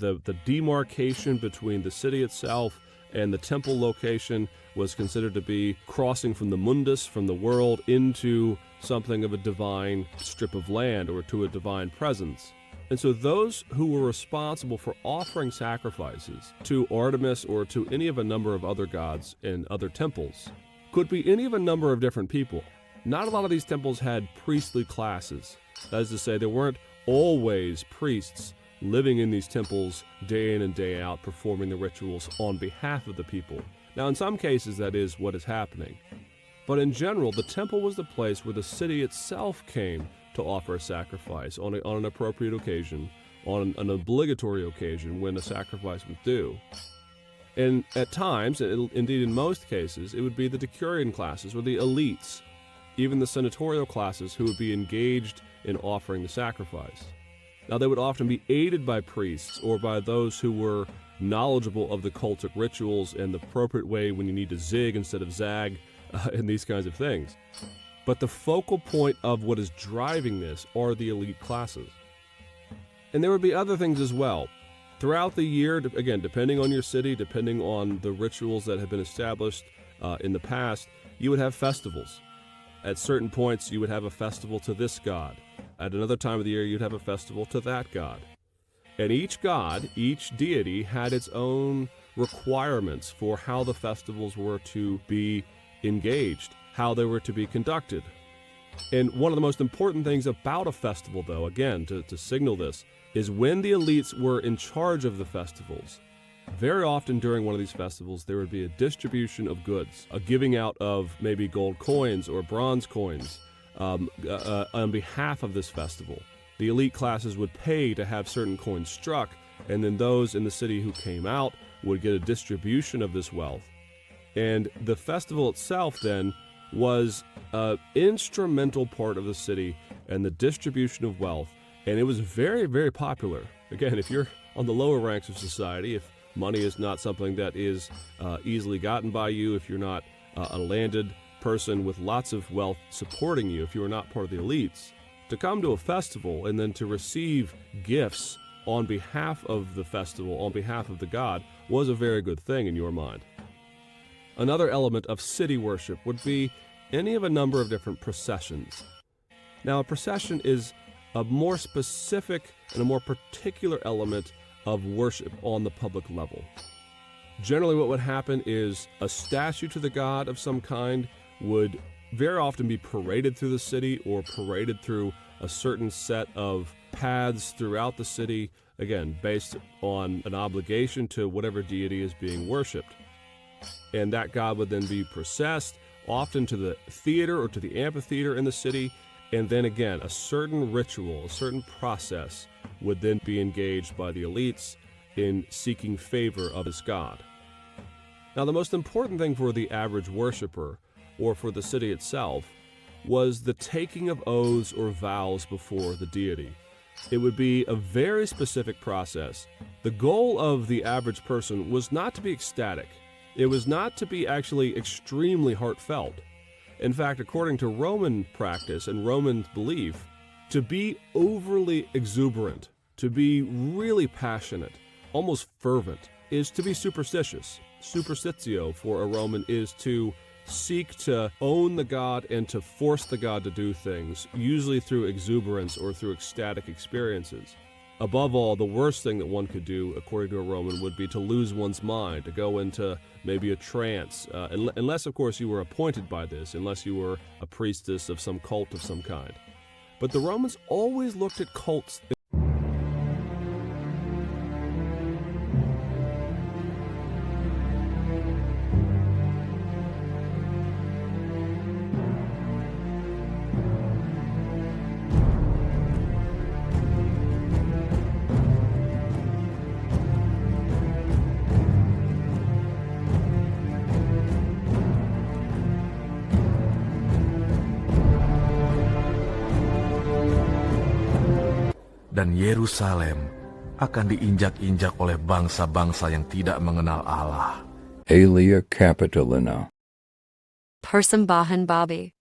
The demarcation between the city itself and the temple location was considered to be crossing from the mundus, from the world, into something of a divine strip of land or to a divine presence. And so those who were responsible for offering sacrifices to Artemis or to any of a number of other gods in other temples could be any of a number of different people. Not a lot of these temples had priestly classes. That is to say, there weren't always priests living in these temples day in and day out, performing the rituals on behalf of the people. Now, in some cases, that is what is happening. But in general, the temple was the place where the city itself came to offer a sacrifice on an appropriate occasion, on an obligatory occasion when a sacrifice was due. And at times, indeed in most cases, it would be the decurion classes or the elites, even the senatorial classes, who would be engaged in offering the sacrifice. Now, they would often be aided by priests or by those who were knowledgeable of the cultic rituals and the appropriate way when you need to zig instead of zag, and these kinds of things. But the focal point of what is driving this are the elite classes. And there would be other things as well. Throughout the year, again, depending on your city, depending on the rituals that have been established in the past, you would have festivals. At certain points, you would have a festival to this god. At another time of the year, you'd have a festival to that god. And each god, each deity, had its own requirements for how the festivals were to be engaged, how they were to be conducted. And one of the most important things about a festival, though, again, to signal this, is when the elites were in charge of the festivals, very often during one of these festivals, there would be a distribution of goods, a giving out of maybe gold coins or bronze coins on behalf of this festival. The elite classes would pay to have certain coins struck, and then those in the city who came out would get a distribution of this wealth. And the festival itself then was an instrumental part of the city and the distribution of wealth, and it was very, very popular. Again, if you're on the lower ranks of society, if money is not something that is easily gotten by you, if you're not a landed person with lots of wealth supporting you, if you are not part of the elites, to come to a festival and then to receive gifts on behalf of the festival, on behalf of the god, was a very good thing in your mind. Another element of city worship would be any of a number of different processions. Now, a procession is a more specific and a more particular element of worship on the public level. Generally, what would happen is a statue to the god of some kind would very often be paraded through the city or paraded through a certain set of paths throughout the city, again, based on an obligation to whatever deity is being worshipped. And that god would then be processed, often to the theater or to the amphitheater in the city, and then again, a certain ritual, a certain process would then be engaged by the elites in seeking favor of this god. Now, the most important thing for the average worshiper, or for the city itself, was the taking of oaths or vows before the deity. It would be a very specific process. The goal of the average person was not to be ecstatic. It was not to be actually extremely heartfelt. In fact, according to Roman practice and Roman belief, to be overly exuberant, to be really passionate, almost fervent, is to be superstitious. Superstitio for a Roman is to seek to own the god and to force the god to do things, usually through exuberance or through ecstatic experiences. Above all, the worst thing that one could do, according to a Roman, would be to lose one's mind, to go into maybe a trance, unless, of course, you were appointed by this, unless you were a priestess of some cult of some kind. But the Romans always looked at cults. Dan Yerusalem akan diinjak-injak oleh bangsa-bangsa yang tidak mengenal Allah. Alia Capitolina. Persembahan Babi.